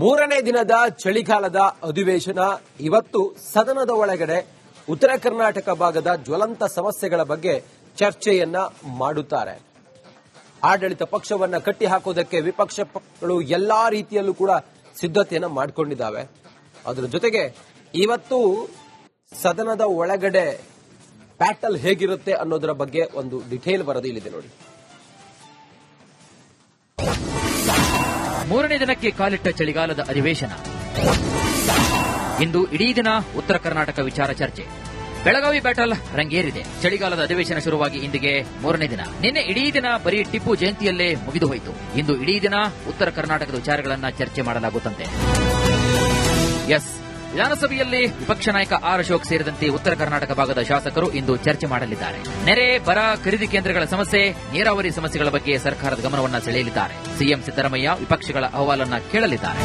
ಮೂರನೇ ದಿನದ ಚಳಿಗಾಲದ ಅಧಿವೇಶನ ಇವತ್ತು ಸದನದ ಒಳಗಡೆ ಉತ್ತರ ಕರ್ನಾಟಕ ಭಾಗದ ಜ್ವಲಂತ ಸಮಸ್ಯೆಗಳ ಬಗ್ಗೆ ಚರ್ಚೆಯನ್ನ ಮಾಡುತ್ತಾರೆ. ಆಡಳಿತ ಪಕ್ಷವನ್ನ ಕಟ್ಟಿಹಾಕೋದಕ್ಕೆ ವಿಪಕ್ಷಗಳು ಎಲ್ಲಾ ರೀತಿಯಲ್ಲೂ ಕೂಡ ಸಿದ್ಧತೆಯನ್ನ ಮಾಡಿಕೊಂಡಿದ್ದಾವೆ. ಅದರ ಜೊತೆಗೆ ಇವತ್ತು ಸದನದ ಒಳಗಡೆ ಬ್ಯಾಟಲ್ ಹೇಗಿರುತ್ತೆ ಅನ್ನೋದರ ಬಗ್ಗೆ ಒಂದು ಡಿಟೇಲ್ ವರದಿ ಇಲ್ಲಿದೆ ನೋಡಿ. ಮೂರನೇ ದಿನಕ್ಕೆ ಕಾಲಿಟ್ಟ ಚಳಿಗಾಲದ ಅಧಿವೇಶನ. ಇಂದು ಇಡೀ ದಿನ ಉತ್ತರ ಕರ್ನಾಟಕ ವಿಚಾರ ಚರ್ಚೆ. ಬೆಳಗಾವಿ ಬ್ಯಾಟಲ್ ರಂಗೇರಿದೆ. ಚಳಿಗಾಲದ ಅಧಿವೇಶನ ಶುರುವಾಗಿ ಇಂದಿಗೆ ಮೂರನೇ ದಿನ. ನಿನ್ನೆ ಇಡೀ ದಿನ ಬರೀ ಟಿಪ್ಪು ಜಯಂತಿಯಲ್ಲೇ ಮುಗಿದು ಹೋಯಿತು. ಇಂದು ಇಡೀ ದಿನ ಉತ್ತರ ಕರ್ನಾಟಕದ ವಿಚಾರಗಳನ್ನ ಚರ್ಚೆ ಮಾಡಲಾಗುತ್ತಂತೆ. ವಿಧಾನಸಭೆಯಲ್ಲಿ ವಿಪಕ್ಷ ನಾಯಕ ಆರ್ ಅಶೋಕ್ ಸೇರಿದಂತೆ ಉತ್ತರ ಕರ್ನಾಟಕ ಭಾಗದ ಶಾಸಕರು ಇಂದು ಚರ್ಚೆ ಮಾಡಲಿದ್ದಾರೆ. ನೆರೆ, ಬರ, ಖರೀದಿ ಕೇಂದ್ರಗಳ ಸಮಸ್ಯೆ, ನೀರಾವರಿ ಸಮಸ್ಯೆಗಳ ಬಗ್ಗೆ ಸರ್ಕಾರದ ಗಮನವನ್ನು ಸೆಳೆಯಲಿದ್ದಾರೆ. ಸಿಎಂ ಸಿದ್ದರಾಮಯ್ಯ ವಿಪಕ್ಷಗಳ ಅಹವಾಲನ್ನ ಕೇಳಲಿದ್ದಾರೆ.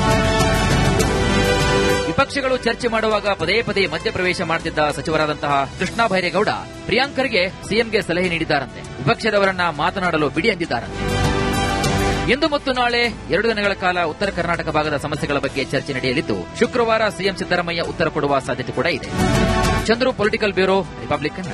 ವಿಪಕ್ಷಗಳು ಚರ್ಚೆ ಮಾಡುವಾಗ ಪದೇ ಪದೇ ಮಧ್ಯಪ್ರವೇಶ ಮಾಡುತ್ತಿದ್ದ ಸಚಿವರಾದಂತಹ ಕೃಷ್ಣ ಬೈರೇಗೌಡ ಪ್ರಿಯಾಂಕರ್ಗೆ ಸಿಎಂಗೆ ಸಲಹೆ ನೀಡಿದ್ದಾರಂತೆ. ವಿಪಕ್ಷದವರನ್ನ ಮಾತನಾಡಲು ಬಿಡಿ ಎಂದಿದ್ದಾರಂತೆ. ಇಂದು ಮತ್ತು ನಾಳೆ 2 ದಿನಗಳ ಕಾಲ ಉತ್ತರ ಕರ್ನಾಟಕ ಭಾಗದ ಸಮಸ್ಯೆಗಳ ಬಗ್ಗೆ ಚರ್ಚೆ ನಡೆಯಲಿದ್ದು, ಶುಕ್ರವಾರ ಸಿಎಂ ಸಿದ್ದರಾಮಯ್ಯ ಉತ್ತರ ಕೊಡುವ ಸಾಧ್ಯತೆ ಕೂಡ ಇದೆ. Chandru, political bureau, Republican.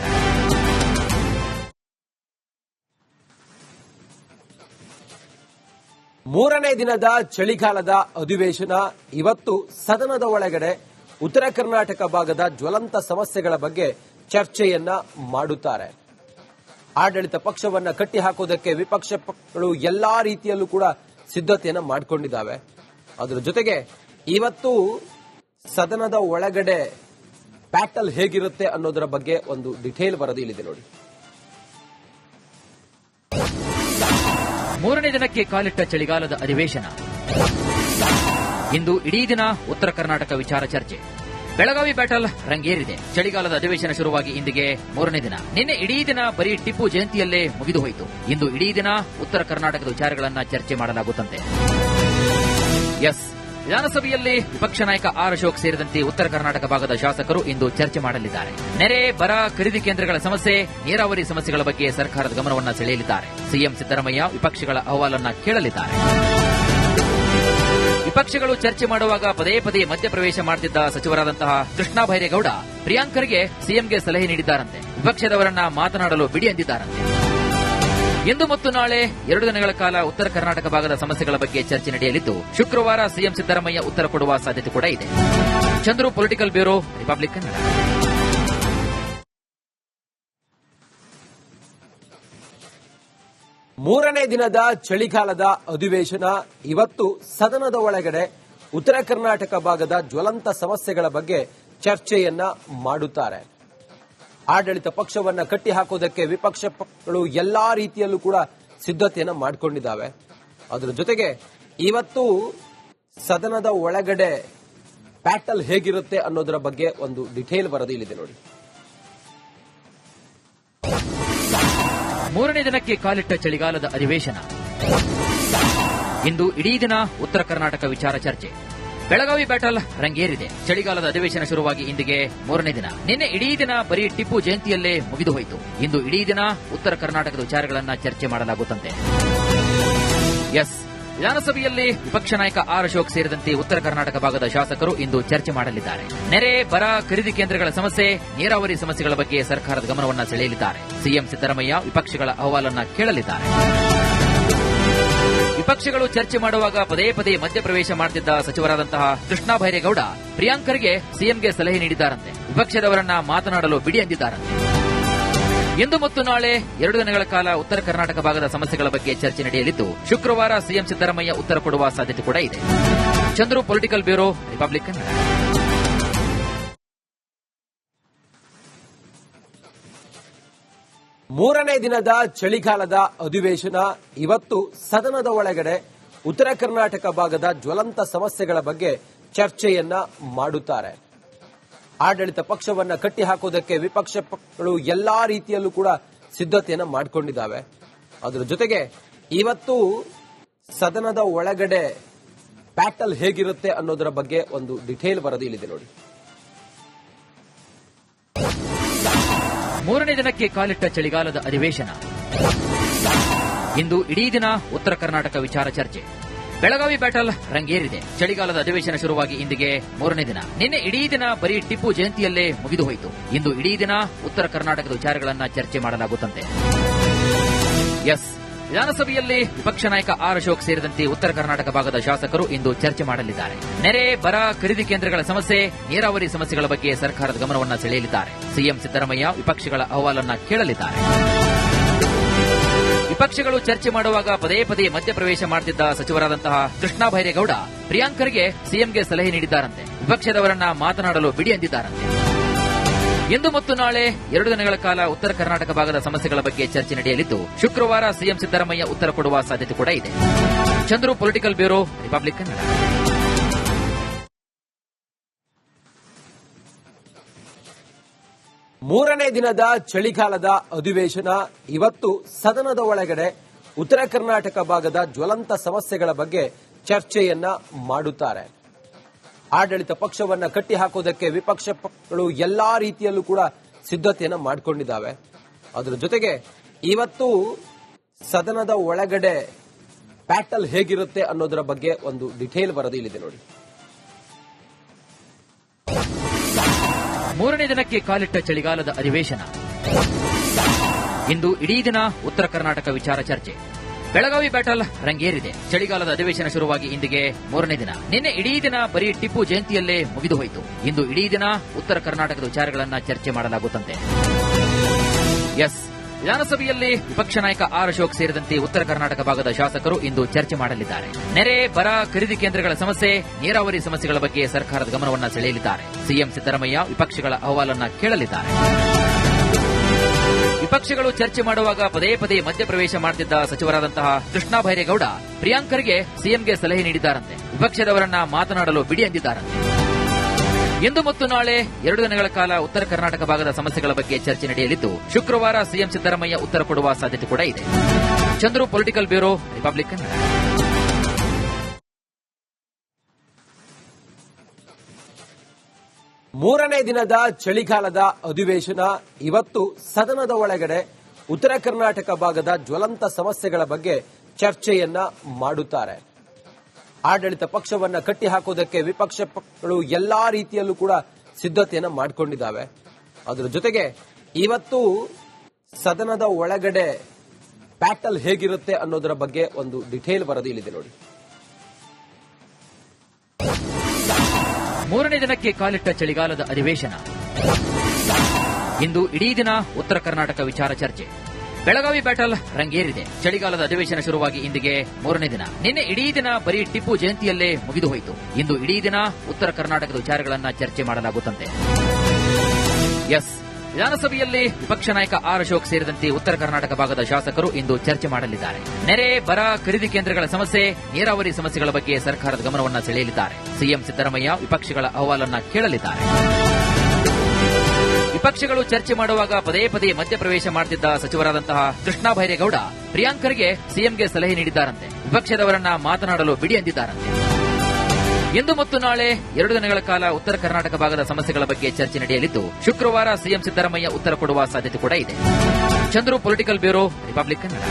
ಮೂರನೇ ದಿನದ ಚಳಿಗಾಲದ ಅಧಿವೇಶನ ಇವತ್ತು ಸದನದ ಒಳಗಡೆ ಉತ್ತರ ಕರ್ನಾಟಕ ಭಾಗದ ಜ್ವಲಂತ ಸಮಸ್ಯೆಗಳ ಬಗ್ಗೆ ಚರ್ಚೆಯನ್ನ ಮಾಡುತ್ತಾರೆ. ಆಡಳಿತ ಪಕ್ಷವನ್ನ ಕಟ್ಟಿಹಾಕೋದಕ್ಕೆ ವಿಪಕ್ಷಗಳು ಎಲ್ಲಾ ರೀತಿಯಲ್ಲೂ ಕೂಡ ಸಿದ್ಧತೆಯನ್ನ ಮಾಡಿಕೊಂಡಿದ್ದಾವೆ. ಅದರ ಜೊತೆಗೆ ಇವತ್ತು ಸದನದ ಒಳಗಡೆ ಬ್ಯಾಟಲ್ ಹೇಗಿರುತ್ತೆ ಅನ್ನೋದರ ಬಗ್ಗೆ ಒಂದು ಡಿಟೇಲ್ ವರದಿ ಇಲ್ಲಿದೆ ನೋಡಿ. ಮೂರನೇ ದಿನಕ್ಕೆ ಕಾಲಿಟ್ಟ ಚಳಿಗಾಲದ ಅಧಿವೇಶನ. ಇಂದು ಇಡೀ ದಿನ ಉತ್ತರ ಕರ್ನಾಟಕ ವಿಚಾರ ಚರ್ಚೆ. ಬೆಳಗಾವಿ ಬ್ಯಾಟಲ್ ರಂಗೇರಿದೆ. ಚಳಿಗಾಲದ ಅಧಿವೇಶನ ಶುರುವಾಗಿ ಇಂದಿಗೆ ಮೂರನೇ ದಿನ. ನಿನ್ನೆ ಇಡೀ ದಿನ ಬರೀ ಟಿಪ್ಪು ಜಯಂತಿಯಲ್ಲೇ ಮುಗಿದು ಹೋಯಿತು. ಇಂದು ಇಡೀ ದಿನ ಉತ್ತರ ಕರ್ನಾಟಕದ ವಿಚಾರಗಳನ್ನ ಚರ್ಚೆ ಮಾಡಲಾಗುತ್ತಂತೆ. ವಿಧಾನಸಭೆಯಲ್ಲಿ ವಿಪಕ್ಷ ನಾಯಕ ಆರ್ ಅಶೋಕ್ ಸೇರಿದಂತೆ ಉತ್ತರ ಕರ್ನಾಟಕ ಭಾಗದ ಶಾಸಕರು ಇಂದು ಚರ್ಚೆ ಮಾಡಲಿದ್ದಾರೆ. ನೆರೆ, ಬರ, ಖರೀದಿ ಕೇಂದ್ರಗಳ ಸಮಸ್ಯೆ, ನೀರಾವರಿ ಸಮಸ್ಯೆಗಳ ಬಗ್ಗೆ ಸರ್ಕಾರದ ಗಮನವನ್ನು ಸೆಳೆಯಲಿದ್ದಾರೆ. ಸಿಎಂ ಸಿದ್ದರಾಮಯ್ಯ ವಿಪಕ್ಷಗಳ ಅಹವಾಲನ್ನ ಕೇಳಲಿದ್ದಾರೆ. ವಿಪಕ್ಷಗಳು ಚರ್ಚೆ ಮಾಡುವಾಗ ಪದೇ ಪದೇ ಮಧ್ಯಪ್ರವೇಶ ಮಾಡುತ್ತಿದ್ದ ಸಚಿವರಾದಂತಹ ಕೃಷ್ಣ ಬೈರೇಗೌಡ ಪ್ರಿಯಾಂಕರ್ಗೆ ಸಿಎಂಗೆ ಸಲಹೆ ನೀಡಿದ್ದಾರಂತೆ. ವಿಪಕ್ಷದವರನ್ನ ಮಾತನಾಡಲು ಬಿಡಿ ಎಂದಿದ್ದಾರಂತೆ. ಇಂದು ಮತ್ತು ನಾಳೆ 2 ದಿನಗಳ ಕಾಲ ಉತ್ತರ ಕರ್ನಾಟಕ ಭಾಗದ ಸಮಸ್ಯೆಗಳ ಬಗ್ಗೆ ಚರ್ಚೆ ನಡೆಯಲಿದ್ದು, ಶುಕ್ರವಾರ ಸಿಎಂ ಸಿದ್ದರಾಮಯ್ಯ ಉತ್ತರ ಕೊಡುವ ಸಾಧ್ಯತೆ ಕೂಡ ಇದೆ. Chandru, political bureau, Republican. ಮೂರನೇ ದಿನದ ಚಳಿಗಾಲದ ಅಧಿವೇಶನ ಇವತ್ತು ಸದನದ ಒಳಗಡೆ ಉತ್ತರ ಕರ್ನಾಟಕ ಭಾಗದ ಜ್ವಲಂತ ಸಮಸ್ಯೆಗಳ ಬಗ್ಗೆ ಚರ್ಚೆಯನ್ನ ಮಾಡುತ್ತಾರೆ. ಆಡಳಿತ ಪಕ್ಷವನ್ನ ಕಟ್ಟಿಹಾಕೋದಕ್ಕೆ ವಿಪಕ್ಷಗಳು ಎಲ್ಲಾ ರೀತಿಯಲ್ಲೂ ಕೂಡ ಸಿದ್ಧತೆಯನ್ನ ಮಾಡಿಕೊಂಡಿದ್ದಾವೆ. ಅದರ ಜೊತೆಗೆ ಇವತ್ತು ಸದನದ ಒಳಗಡೆ ಬ್ಯಾಟಲ್ ಹೇಗಿರುತ್ತೆ ಅನ್ನೋದರ ಬಗ್ಗೆ ಒಂದು ಡಿಟೇಲ್ ವರದಿ ಇಲ್ಲಿದೆ ನೋಡಿ. ಮೂರನೇ ದಿನಕ್ಕೆ ಕಾಲಿಟ್ಟ ಚಳಿಗಾಲದ ಅಧಿವೇಶನ. ಇಂದು ಇಡೀ ದಿನ ಉತ್ತರ ಕರ್ನಾಟಕ ವಿಚಾರ ಚರ್ಚೆ. ಬೆಳಗಾವಿ ಬ್ಯಾಟಲ್ ರಂಗೇರಿದೆ. ಚಳಿಗಾಲದ ಅಧಿವೇಶನ ಶುರುವಾಗಿ ಇಂದಿಗೆ ಮೂರನೇ ದಿನ. ನಿನ್ನೆ ಇಡೀ ದಿನ ಬರೀ ಟಿಪ್ಪು ಜಯಂತಿಯಲ್ಲೇ ಮುಗಿದು ಹೋಯಿತು. ಇಂದು ಇಡೀ ದಿನ ಉತ್ತರ ಕರ್ನಾಟಕದ ವಿಚಾರಗಳನ್ನ ಚರ್ಚೆ ಮಾಡಲಾಗುತ್ತಂತೆ. ವಿಧಾನಸಭೆಯಲ್ಲಿ ವಿಪಕ್ಷ ನಾಯಕ ಆರ್ ಅಶೋಕ್ ಸೇರಿದಂತೆ ಉತ್ತರ ಕರ್ನಾಟಕ ಭಾಗದ ಶಾಸಕರು ಇಂದು ಚರ್ಚೆ ಮಾಡಲಿದ್ದಾರೆ. ನೆರೆ, ಬರ, ಖರೀದಿ ಕೇಂದ್ರಗಳ ಸಮಸ್ಯೆ, ನೀರಾವರಿ ಸಮಸ್ಯೆಗಳ ಬಗ್ಗೆ ಸರ್ಕಾರದ ಗಮನವನ್ನು ಸೆಳೆಯಲಿದ್ದಾರೆ. ಸಿಎಂ ಸಿದ್ದರಾಮಯ್ಯ ವಿಪಕ್ಷಗಳ ಅಹವಾಲನ್ನ ಕೇಳಲಿದ್ದಾರೆ. ವಿಪಕ್ಷಗಳು ಚರ್ಚೆ ಮಾಡುವಾಗ ಪದೇ ಪದೇ ಮಧ್ಯಪ್ರವೇಶ ಮಾಡುತ್ತಿದ್ದ ಸಚಿವರಾದಂತಹ ಕೃಷ್ಣ ಬೈರೇಗೌಡ ಪ್ರಿಯಾಂಕರ್ಗೆ ಸಿಎಂಗೆ ಸಲಹೆ ನೀಡಿದ್ದಾರಂತೆ. ವಿಪಕ್ಷದವರನ್ನ ಮಾತನಾಡಲು ಬಿಡಿ ಎಂದಿದ್ದಾರಂತೆ. ಇಂದು ಮತ್ತು ನಾಳೆ 2 ದಿನಗಳ ಕಾಲ ಉತ್ತರ ಕರ್ನಾಟಕ ಭಾಗದ ಸಮಸ್ಯೆಗಳ ಬಗ್ಗೆ ಚರ್ಚೆ ನಡೆಯಲಿದ್ದು, ಶುಕ್ರವಾರ ಸಿಎಂ ಸಿದ್ದರಾಮಯ್ಯ ಉತ್ತರ ಕೊಡುವ ಸಾಧ್ಯತೆ ಕೂಡ ಇದೆ. Chandru, political bureau, Republican. ಮೂರನೇ ದಿನದ ಚಳಿಗಾಲದ ಅಧಿವೇಶನ ಇವತ್ತು ಸದನದ ಒಳಗಡೆ ಉತ್ತರ ಕರ್ನಾಟಕ ಭಾಗದ ಜ್ವಲಂತ ಸಮಸ್ಯೆಗಳ ಬಗ್ಗೆ ಚರ್ಚೆಯನ್ನ ಮಾಡುತ್ತಾರೆ. ಆಡಳಿತ ಪಕ್ಷವನ್ನ ಕಟ್ಟಿಹಾಕೋದಕ್ಕೆ ವಿಪಕ್ಷಗಳು ಎಲ್ಲಾ ರೀತಿಯಲ್ಲೂ ಕೂಡ ಸಿದ್ಧತೆಯನ್ನ ಮಾಡಿಕೊಂಡಿದ್ದಾವೆ. ಅದರ ಜೊತೆಗೆ ಇವತ್ತು ಸದನದ ಒಳಗಡೆ ಬ್ಯಾಟಲ್ ಹೇಗಿರುತ್ತೆ ಅನ್ನೋದರ ಬಗ್ಗೆ ಒಂದು ಡಿಟೇಲ್ ವರದಿ ಇಲ್ಲಿದೆ ನೋಡಿ. ಮೂರನೇ ದಿನಕ್ಕೆ ಕಾಲಿಟ್ಟ ಚಳಿಗಾಲದ ಅಧಿವೇಶನ. ಇಂದು ಇಡೀ ದಿನ ಉತ್ತರ ಕರ್ನಾಟಕ ವಿಚಾರ ಚರ್ಚೆ. ಬೆಳಗಾವಿ ಬ್ಯಾಟಲ್ ರಂಗೇರಿದೆ. ಚಳಿಗಾಲದ ಅಧಿವೇಶನ ಶುರುವಾಗಿ ಇಂದಿಗೆ 3ನೇ ದಿನ. ನಿನ್ನೆ ಇಡೀ ದಿನ ಬರೀ ಟಿಪ್ಪು ಜಯಂತಿಯಲ್ಲೇ ಮುಗಿದು ಹೋಯಿತು. ಇಂದು ಇಡೀ ದಿನ ಉತ್ತರ ಕರ್ನಾಟಕದ ವಿಚಾರಗಳನ್ನ ಚರ್ಚೆ ಮಾಡಲಾಗುತ್ತಂತೆ. ವಿಧಾನಸಭೆಯಲ್ಲಿ ವಿಪಕ್ಷ ನಾಯಕ ಆರ್ ಅಶೋಕ್ ಸೇರಿದಂತೆ ಉತ್ತರ ಕರ್ನಾಟಕ ಭಾಗದ ಶಾಸಕರು ಇಂದು ಚರ್ಚೆ ಮಾಡಲಿದ್ದಾರೆ. ನೆರೆ, ಬರ, ಖರೀದಿ ಕೇಂದ್ರಗಳ ಸಮಸ್ಯೆ, ನೀರಾವರಿ ಸಮಸ್ಯೆಗಳ ಬಗ್ಗೆ ಸರ್ಕಾರದ ಗಮನವನ್ನು ಸೆಳೆಯಲಿದ್ದಾರೆ. ಸಿಎಂ ಸಿದ್ದರಾಮಯ್ಯ ವಿಪಕ್ಷಗಳ ಅಹವಾಲನ್ನ ಕೇಳಲಿದ್ದಾರೆ. ವಿಪಕ್ಷಗಳು ಚರ್ಚೆ ಮಾಡುವಾಗ ಪದೇ ಪದೇ ಮಧ್ಯಪ್ರವೇಶ ಮಾಡುತ್ತಿದ್ದ ಸಚಿವರಾದಂತಹ ಕೃಷ್ಣ ಬೈರೇಗೌಡ ಪ್ರಿಯಾಂಕರ್ಗೆ ಸಿಎಂಗೆ ಸಲಹೆ ನೀಡಿದ್ದಾರಂತೆ. ವಿಪಕ್ಷದವರನ್ನ ಮಾತನಾಡಲು ಬಿಡಿ ಎಂದಿದ್ದಾರಂತೆ. ಇಂದು ಮತ್ತು ನಾಳೆ 2 ದಿನಗಳ ಕಾಲ ಉತ್ತರ ಕರ್ನಾಟಕ ಭಾಗದ ಸಮಸ್ಯೆಗಳ ಬಗ್ಗೆ ಚರ್ಚೆ ನಡೆಯಲಿದ್ದು, ಶುಕ್ರವಾರ ಸಿಎಂ ಸಿದ್ದರಾಮಯ್ಯ ಉತ್ತರ ಕೊಡುವ ಸಾಧ್ಯತೆ ಕೂಡ ಇದೆ. Chandru, political bureau, republic Kannada. ಮೂರನೇ ದಿನದ ಚಳಿಗಾಲದ ಅಧಿವೇಶನ ಇವತ್ತು ಸದನದ ಒಳಗಡೆ ಉತ್ತರ ಕರ್ನಾಟಕ ಭಾಗದ ಜ್ವಲಂತ ಸಮಸ್ಯೆಗಳ ಬಗ್ಗೆ ಚರ್ಚೆಯನ್ನ ಮಾಡುತ್ತಾರೆ. ಆಡಳಿತ ಪಕ್ಷವನ್ನ ಕಟ್ಟಿ ಹಾಕೋದಕ್ಕೆ ವಿಪಕ್ಷಗಳು ಎಲ್ಲಾ ರೀತಿಯಲ್ಲೂ ಕೂಡ ಸಿದ್ಧತೆಯನ್ನ ಮಾಡಿಕೊಂಡಿದ್ದಾವೆ. ಅದರ ಜೊತೆಗೆ ಇವತ್ತು ಸದನದ ಒಳಗಡೆ ಬ್ಯಾಟಲ್ ಹೇಗಿರುತ್ತೆ ಅನ್ನೋದರ ಬಗ್ಗೆ ಒಂದು ಡಿಟೇಲ್ ವರದಿ ಇಲ್ಲಿದೆ ನೋಡಿ. 3ನೇ ದಿನಕ್ಕೆ ಕಾಲಿಟ್ಟ ಚಳಿಗಾಲದ ಅಧಿವೇಶನ. ಇಂದು ಇಡೀ ದಿನ ಉತ್ತರ ಕರ್ನಾಟಕ ವಿಚಾರ ಚರ್ಚೆ. ಬೆಳಗಾವಿ ಬ್ಯಾಟಲ್ ರಂಗೇರಿದೆ. ಚಳಿಗಾಲದ ಅಧಿವೇಶನ ಶುರುವಾಗಿ ಇಂದಿಗೆ 3ನೇ ದಿನ. ನಿನ್ನೆ ಇಡೀ ದಿನ ಬರೀ ಟಿಪ್ಪು ಜಯಂತಿಯಲ್ಲೇ ಮುಗಿದು ಹೋಯಿತು. ಇಂದು ಇಡೀ ದಿನ ಉತ್ತರ ಕರ್ನಾಟಕದ ವಿಚಾರಗಳನ್ನ ಚರ್ಚೆ ಮಾಡಲಾಗುತ್ತಂತೆ. ವಿಧಾನಸಭೆಯಲ್ಲಿ ವಿಪಕ್ಷ ನಾಯಕ ಆರ್ ಅಶೋಕ್ ಸೇರಿದಂತೆ ಉತ್ತರ ಕರ್ನಾಟಕ ಭಾಗದ ಶಾಸಕರು ಇಂದು ಚರ್ಚೆ ಮಾಡಲಿದ್ದಾರೆ. ನೆರೆ, ಬರ, ಖರೀದಿ ಕೇಂದ್ರಗಳ ಸಮಸ್ಯೆ, ನೀರಾವರಿ ಸಮಸ್ಯೆಗಳ ಬಗ್ಗೆ ಸರ್ಕಾರದ ಗಮನವನ್ನು ಸೆಳೆಯಲಿದ್ದಾರೆ. ಸಿಎಂ ಸಿದ್ದರಾಮಯ್ಯ ವಿಪಕ್ಷಗಳ ಅಹವಾಲನ್ನ ಕೇಳಲಿದ್ದಾರೆ. ವಿಪಕ್ಷಗಳು ಚರ್ಚೆ ಮಾಡುವಾಗ ಪದೇ ಪದೇ ಮಧ್ಯಪ್ರವೇಶ ಮಾಡುತ್ತಿದ್ದ ಸಚಿವರಾದಂತಹ ಕೃಷ್ಣ ಬೈರೇಗೌಡ ಪ್ರಿಯಾಂಕರ್ಗೆ ಸಿಎಂಗೆ ಸಲಹೆ ನೀಡಿದ್ದಾರಂತೆ. ವಿಪಕ್ಷದವರನ್ನ ಮಾತನಾಡಲು ಬಿಡಿ ಎಂದಿದ್ದಾರಂತೆ. ಇಂದು ಮತ್ತು ನಾಳೆ 2 ದಿನಗಳ ಕಾಲ ಉತ್ತರ ಕರ್ನಾಟಕ ಭಾಗದ ಸಮಸ್ಯೆಗಳ ಬಗ್ಗೆ ಚರ್ಚೆ ನಡೆಯಲಿದ್ದು, ಶುಕ್ರವಾರ ಸಿಎಂ ಸಿದ್ದರಾಮಯ್ಯ ಉತ್ತರ ಕೊಡುವ ಸಾಧ್ಯತೆ ಕೂಡ ಇದೆ. Chandru, political bureau, republic Kannada. ಮೂರನೇ ದಿನದ ಚಳಿಗಾಲದ ಅಧಿವೇಶನ ಇವತ್ತು ಸದನದ ಒಳಗಡೆ ಉತ್ತರ ಕರ್ನಾಟಕ ಭಾಗದ ಜ್ವಲಂತ ಸಮಸ್ಯೆಗಳ ಬಗ್ಗೆ ಚರ್ಚೆಯನ್ನ ಮಾಡುತ್ತಾರೆ. ಆಡಳಿತ ಪಕ್ಷವನ್ನ ಕಟ್ಟಿ ಹಾಕೋದಕ್ಕೆ ವಿಪಕ್ಷಗಳು ಎಲ್ಲಾ ರೀತಿಯಲ್ಲೂ ಕೂಡ ಸಿದ್ಧತೆಯನ್ನ ಮಾಡಿಕೊಂಡಿದ್ದಾವೆ. ಅದರ ಜೊತೆಗೆ ಇವತ್ತು ಸದನದ ಒಳಗಡೆ ಬ್ಯಾಟಲ್ ಹೇಗಿರುತ್ತೆ ಅನ್ನೋದರ ಬಗ್ಗೆ ಒಂದು ಡಿಟೇಲ್ ವರದಿ ಇಲ್ಲಿದೆ ನೋಡಿ. 3ನೇ ದಿನಕ್ಕೆ ಕಾಲಿಟ್ಟ ಚಳಿಗಾಲದ ಅಧಿವೇಶನ. ಇಂದು ಇಡೀ ದಿನ ಉತ್ತರ ಕರ್ನಾಟಕ ವಿಚಾರ ಚರ್ಚೆ. ಬೆಳಗಾವಿ ಬ್ಯಾಟಲ್ ರಂಗೇರಿದೆ. ಚಳಿಗಾಲದ ಅಧಿವೇಶನ ಶುರುವಾಗಿ ಇಂದಿಗೆ 3ನೇ ದಿನ. ನಿನ್ನೆ ಇಡೀ ದಿನ ಬರೀ ಟಿಪ್ಪು ಜಯಂತಿಯಲ್ಲೇ ಮುಗಿದು ಹೋಯಿತು. ಇಂದು ಇಡೀ ದಿನ ಉತ್ತರ ಕರ್ನಾಟಕದ ವಿಚಾರಗಳನ್ನ ಚರ್ಚೆ ಮಾಡಲಾಗುತ್ತಂತೆ. ವಿಧಾನಸಭೆಯಲ್ಲಿ ವಿಪಕ್ಷ ನಾಯಕ ಆರ್ ಅಶೋಕ್ ಸೇರಿದಂತೆ ಉತ್ತರ ಕರ್ನಾಟಕ ಭಾಗದ ಶಾಸಕರು ಇಂದು ಚರ್ಚೆ ಮಾಡಲಿದ್ದಾರೆ. ನೆರೆ, ಬರ, ಖರೀದಿ ಕೇಂದ್ರಗಳ ಸಮಸ್ಯೆ, ನೀರಾವರಿ ಸಮಸ್ಯೆಗಳ ಬಗ್ಗೆ ಸರ್ಕಾರದ ಗಮನವನ್ನು ಸೆಳೆಯಲಿದ್ದಾರೆ. ಸಿಎಂ ಸಿದ್ದರಾಮಯ್ಯ ವಿಪಕ್ಷಗಳ ಅಹವಾಲನ್ನ ಕೇಳಲಿದ್ದಾರೆ. ವಿಪಕ್ಷಗಳು ಚರ್ಚೆ ಮಾಡುವಾಗ ಪದೇ ಪದೇ ಮಧ್ಯಪ್ರವೇಶ ಮಾಡುತ್ತಿದ್ದ ಸಚಿವರಾದಂತಹ ಕೃಷ್ಣ ಬೈರೇಗೌಡ ಪ್ರಿಯಾಂಕರ್ಗೆ ಸಿಎಂಗೆ ಸಲಹೆ ನೀಡಿದ್ದಾರಂತೆ. ವಿಪಕ್ಷದವರನ್ನ ಮಾತನಾಡಲು ಬಿಡಿ ಎಂದಿದ್ದಾರಂತೆ. ಇಂದು ಮತ್ತು ನಾಳೆ 2 ದಿನಗಳ ಕಾಲ ಉತ್ತರ ಕರ್ನಾಟಕ ಭಾಗದ ಸಮಸ್ಯೆಗಳ ಬಗ್ಗೆ ಚರ್ಚೆ ನಡೆಯಲಿದ್ದು, ಶುಕ್ರವಾರ ಸಿಎಂ ಸಿದ್ದರಾಮಯ್ಯ ಉತ್ತರ ಕೊಡುವ ಸಾಧ್ಯತೆ ಕೂಡ ಇದೆ. Chandru, political bureau, republic Kannada.